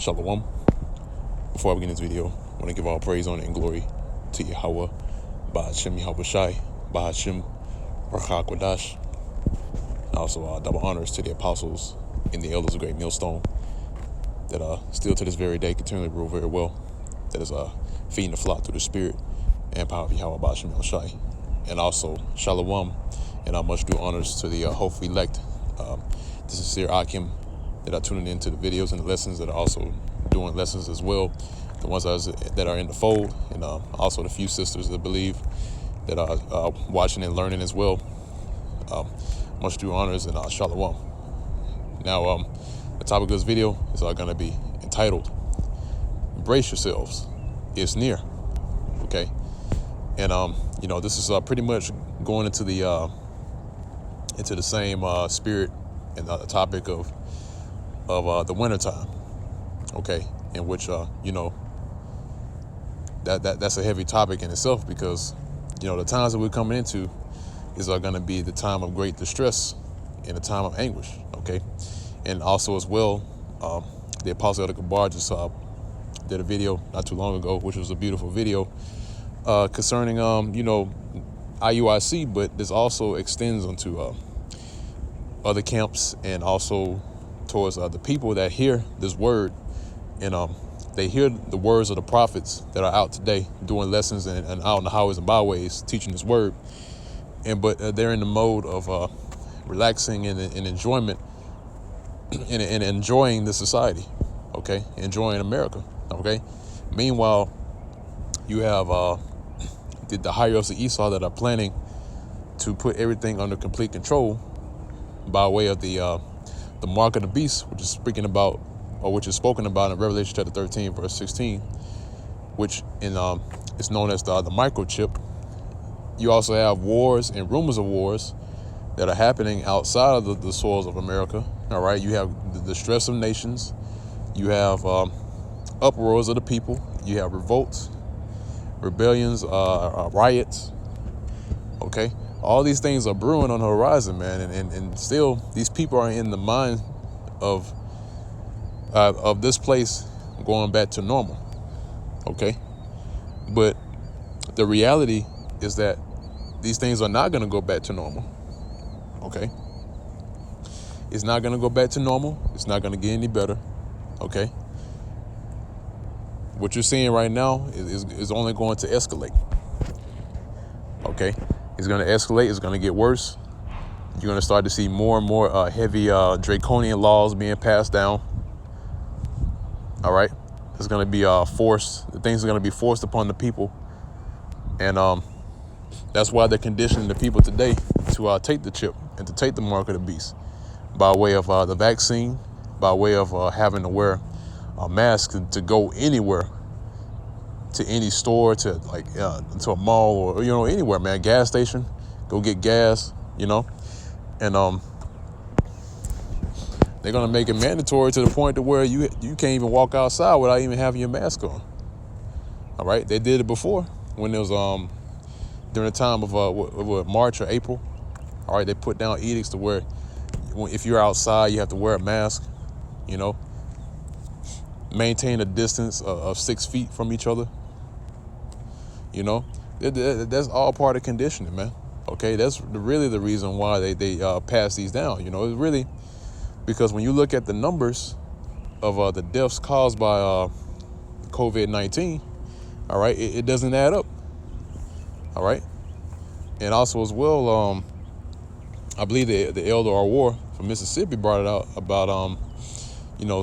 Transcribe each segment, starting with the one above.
Shalom. Before I begin this video, I want to give all praise, honor, and glory to Yahweh, Ba'ashem Yahweh Shai, Ba'ashem Ruach HaKodesh. And also double honors to the apostles and the elders of Great Millstone that still to this very day continually rule very well, that is feeding the flock through the spirit and power of Yahweh, Ba'ashem Yahweh Shai. And also Shalom, and I must do honors to the hopeful elect, the sincere Akim that are tuning into the videos and the lessons, that are also doing lessons as well, the ones that are in the fold, and also the few sisters that believe that are watching and learning as well. Much due honors and Shalom. Now, the topic of this video is going to be entitled, Brace Yourselves, It's Near. Okay? And, this is pretty much going into the same spirit and the topic of the wintertime. Okay? In which, that's a heavy topic in itself, because, the times that we're coming into is going to be the time of great distress and the time of anguish. Okay? And also as well, the Apostle Elder Gabar just did a video not too long ago, which was a beautiful video, concerning, IUIC, but this also extends onto other camps and also towards the people that hear this word, and they hear the words of the prophets that are out today doing lessons and out on the highways and byways teaching this word, but they're in the mode of relaxing and enjoyment and enjoying the society, okay, enjoying America, okay. Meanwhile, you have the higher ups of Esau that are planning to put everything under complete control by way of the mark of the beast, which is spoken about in Revelation chapter 13, verse 16, which is known as the microchip. You also have wars and rumors of wars that are happening outside of the soils of America. All right, you have the distress of nations, you have uproars of the people, you have revolts, rebellions, riots. Okay, all these things are brewing on the horizon, man, and still these people are in the mind of this place going back to normal. Okay, but the reality is that these things are not going to go back to normal. Okay, it's not going to go back to normal. It's not going to get any better. Okay, what you're seeing right now is only going to escalate. Okay, it's going to escalate. It's going to get worse. You're going to start to see more and more heavy draconian laws being passed down. All right, it's going to be forced. The things are going to be forced upon the people, and that's why they're conditioning the people today to take the chip and to take the mark of the beast by way of the vaccine, by way of having to wear a mask to go anywhere, to any store, to to a mall, or anywhere, man, gas station, go get gas, and they're gonna make it mandatory to the point to where you can't even walk outside without even having your mask on. All right, they did it before when it was during the time of March or April. All right, they put down edicts to where if you're outside, you have to wear a mask. Maintain a distance of 6 feet from each other. That's all part of conditioning, man. Okay, that's really the reason why they pass these down. It's really because when you look at the numbers of the deaths caused by COVID-19, all right, it doesn't add up. All right, and also as well, I believe the Elder War from Mississippi brought it out about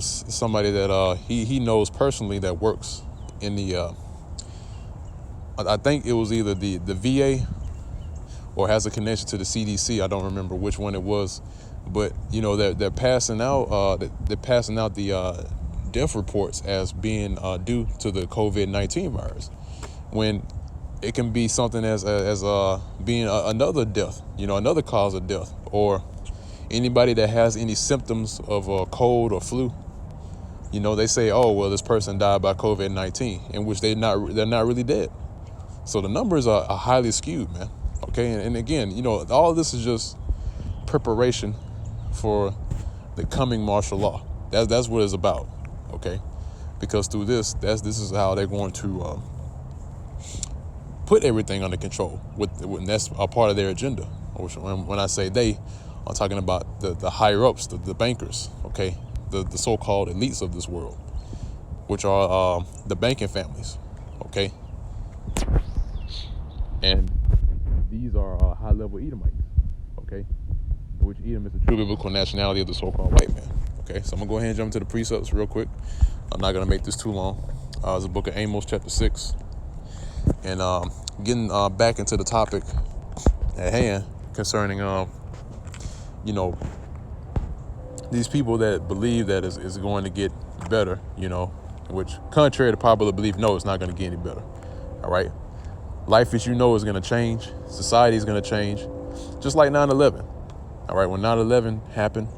somebody that he knows personally that works in the I think it was either the VA or has a connection to the CDC. I don't remember which one it was, but they're passing out the death reports as being due to the COVID-19 virus, when it can be something as being another death, another cause of death, or anybody that has any symptoms of a cold or flu. They say, oh, well, this person died by COVID-19, in which they're not really dead. So the numbers are highly skewed, man. Okay, and again, all of this is just preparation for the coming martial law. That's what it's about. Okay, because through this is how they're going to put everything under control. And that's a part of their agenda. When I say they, I'm talking about the higher ups, the bankers, okay, the so-called elites of this world, which are the banking families, okay, and these are high-level Edomites, okay, which Edom is the true biblical nationality of the so-called white man. Okay, so I'm gonna go ahead and jump into the precepts real quick. I'm not gonna make this too long. It's the book of Amos, chapter 6, and getting back into the topic at hand concerning these people that believe that is going to get better, which contrary to popular belief, no, it's not going to get any better. All right, life as you know is going to change. Society is going to change, just like 9/11. All right, when 9/11 happened,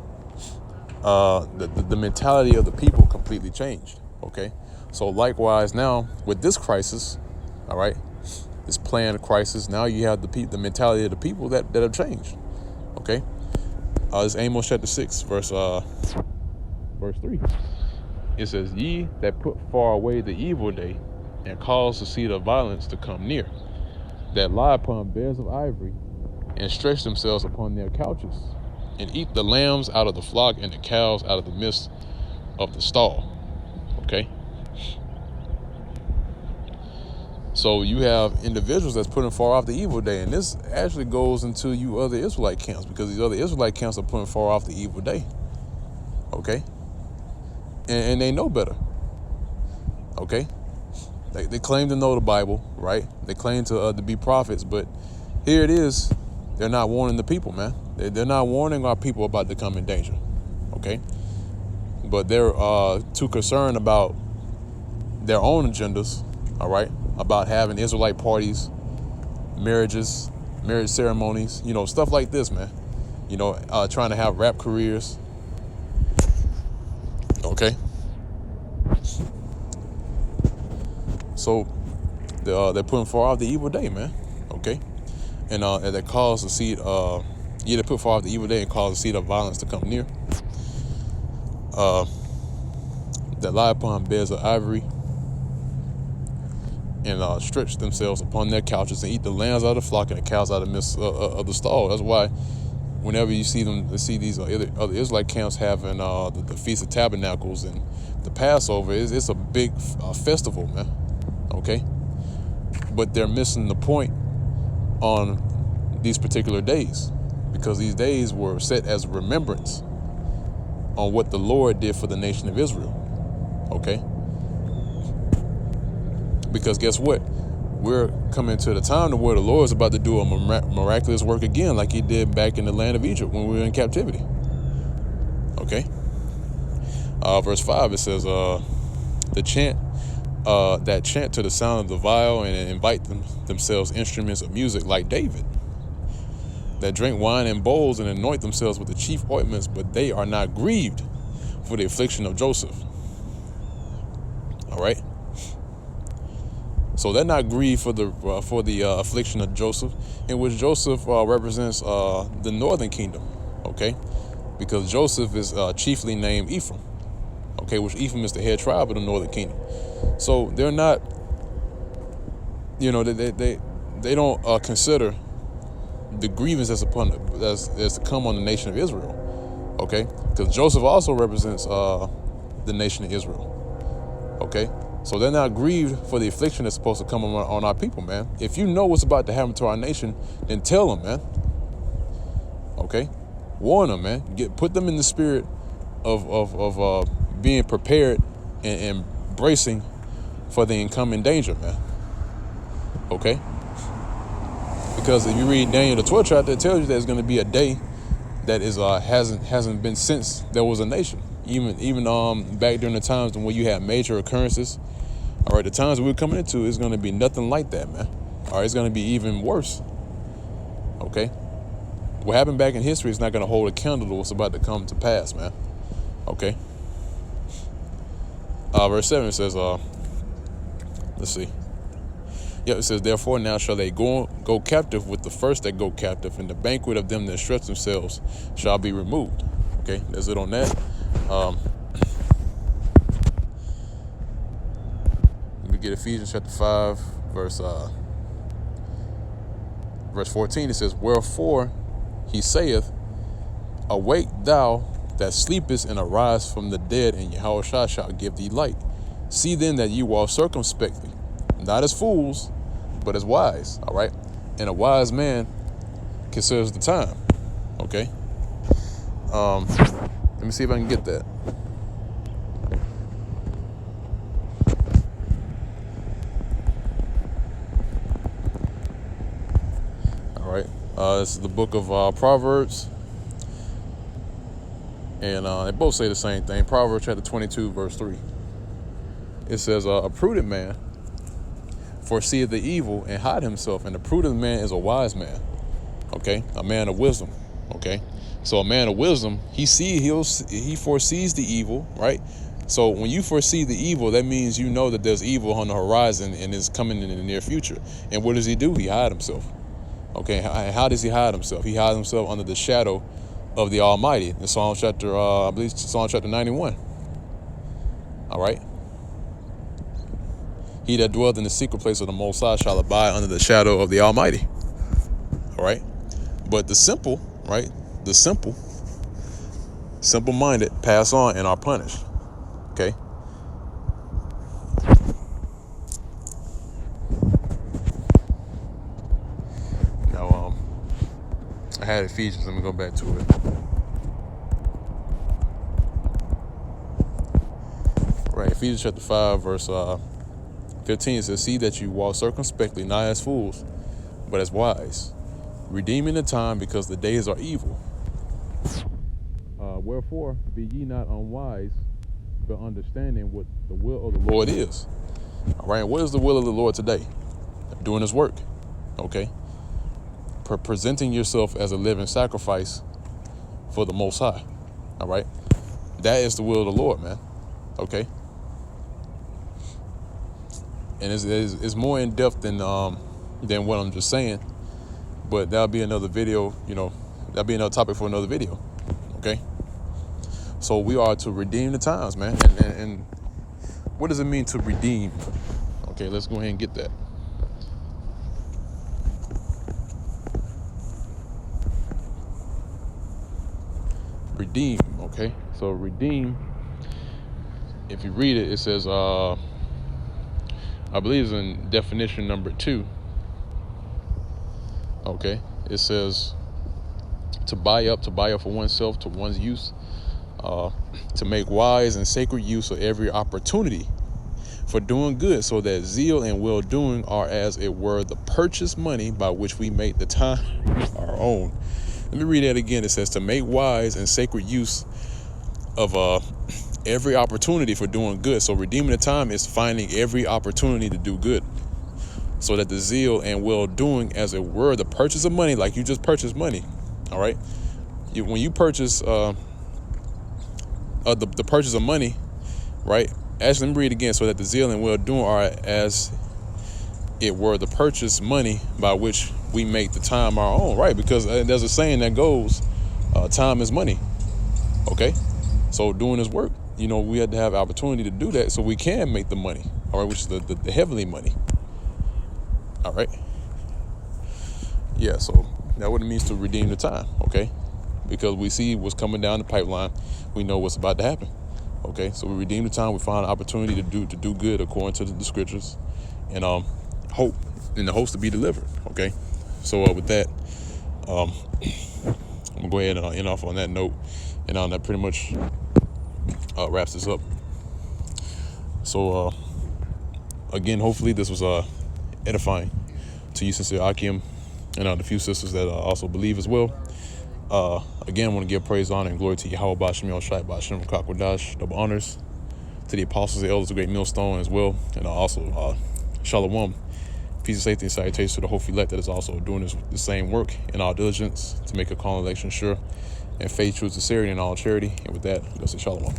the mentality of the people completely changed. Okay, so likewise now with this crisis, all right, this planned crisis, now you have the mentality of the people that have changed. Okay, it's Amos chapter 6, verse 3. It says, "Ye that put far away the evil day, and cause the seat of violence to come near, that lie upon beds of ivory, and stretch themselves upon their couches, and eat the lambs out of the flock, and the cows out of the midst of the stall." Okay? So you have individuals that's putting far off the evil day, and this actually goes into you other Israelite camps, because these other Israelite camps are putting far off the evil day. Okay? And they know better. Okay? They claim to know the Bible, right? They claim to be prophets, but here it is. They're not warning the people, man. They're not warning our people about the coming danger. Okay? But they're too concerned about their own agendas, all right? About having Israelite parties, marriage ceremonies, stuff like this, man. Trying to have rap careers. Okay? So they're putting far off the evil day, man. Okay? And that cause the seed, they put far off the evil day and cause the seed of violence to come near. That lie upon beds of ivory, and stretch themselves upon their couches, and eat the lambs out of the flock and the cows out of the midst of the stall. That's why whenever you see these other Israelite camps having the Feast of Tabernacles and the Passover, it's a big festival, man. Okay? But they're missing the point on these particular days, because these days were set as remembrance on what the Lord did for the nation of Israel. Okay? Because guess what? We're coming to the time where the Lord is about to do a miraculous work again, like he did back in the land of Egypt when we were in captivity. Okay? Verse 5, it says, that chant to the sound of the viol, and invite themselves instruments of music like David, that drink wine in bowls and anoint themselves with the chief ointments, but they are not grieved for the affliction of Joseph. All right? So they're not grieved for the affliction of Joseph, in which Joseph represents the northern kingdom, okay? Because Joseph is chiefly named Ephraim, okay, which Ephraim is the head tribe of the northern kingdom. So they're not, they don't consider the grievance that's to come on the nation of Israel, okay? Because Joseph also represents the nation of Israel, okay? So they're not grieved for the affliction that's supposed to come on our people, man. If you know what's about to happen to our nation, then tell them, man. Okay? Warn them, man. Put them in the spirit of being prepared and bracing for the incoming danger, man. Okay? Because if you read Daniel the 12th chapter, it tells you there's going to be a day that is hasn't been since there was a nation. Even back during the times when you had major occurrences. All right, the times we're coming into is going to be nothing like that, man. All right, it's going to be even worse. Okay? What happened back in history is not going to hold a candle to what's about to come to pass, man. Okay? Verse 7 says, let's see. Yeah, it says, therefore now shall they go captive with the first that go captive, and the banquet of them that stretch themselves shall be removed. Okay, that's it on that. get Ephesians chapter 5, verse 14. It says, wherefore he saith, awake thou that sleepest, and arise from the dead, and Yahushua shall give thee light. See then that you walk circumspectly, not as fools, but as wise. All right. And a wise man considers the time. Okay. Let me see if I can get that. All right. This is the book of Proverbs. And they both say the same thing. Proverbs chapter 22, verse 3. It says, a prudent man foreseeth the evil and hide himself. And a prudent man is a wise man. Okay. A man of wisdom. Okay. So a man of wisdom, he foresees the evil, right? So when you foresee the evil, that means you know that there's evil on the horizon and is coming in the near future. And what does he do? He hide himself. Okay. How does he hide himself? He hides himself under the shadow of the Almighty. In Psalm chapter, I believe Psalm chapter 91. All right. He that dwelleth in the secret place of the Most High shall abide under the shadow of the Almighty. All right. But the simple, right? The simple-minded pass on and are punished. Okay. Now, I had Ephesians. Let me go back to it. Right. Ephesians chapter 5, verse 15 says, see that you walk circumspectly, not as fools, but as wise, redeeming the time, because the days are evil. Wherefore be ye not unwise, but understanding what the will of the Lord is. All right. What is the will of the Lord today? Doing his work. Okay. Presenting yourself as a living sacrifice for the Most High. All right. That is the will of the Lord, man. Okay. And it's more in depth than what I'm just saying. But that'll be another video, that'll be another topic for another video. Okay. So we are to redeem the times, man. And what does it mean to redeem? Okay, let's go ahead and get that. Redeem, okay? So redeem, if you read it, it says, I believe it's in definition number 2. Okay, it says to buy up for oneself, to one's use, to make wise and sacred use of every opportunity for doing good, so that zeal and well-doing are as it were the purchase money by which we make the time our own. Let me read that again. It says to make wise and sacred use of every opportunity for doing good. So redeeming the time is finding every opportunity to do good, so that the zeal and well-doing, as it were the purchase of money, like you just purchased money. All right. When you purchase the purchase of money, right? Actually, let me read it again. So that the zeal and well-doing are as it were the purchase money by which we make the time our own, right? Because there's a saying that goes, time is money. Okay. So doing this work, we had to have opportunity to do that so we can make the money. All right. Which is the heavenly money. All right. Yeah. So that's what it means to redeem the time. Okay. Because we see what's coming down the pipeline. We know what's about to happen. Okay. So we redeem the time. We find an opportunity to do good according to the scriptures, and hope in the hopes to be delivered. Okay. So with that, I'm gonna go ahead and end off on that note, and that pretty much wraps this up. So again, hopefully this was edifying to you, Sister Akim, and the few sisters that also believe as well. Again, I want to give praise, honor, and glory to Yahweh Bashem Yoshai Bashem Kakwadash, double honors to the apostles, the elders, the great millstone as well, and also Shalom, peace and safety and salutations to the whole elect that is also doing the same work in all diligence to make a call and election sure, and faith, truth, sincerity, and all charity. And with that, let's say Shalom.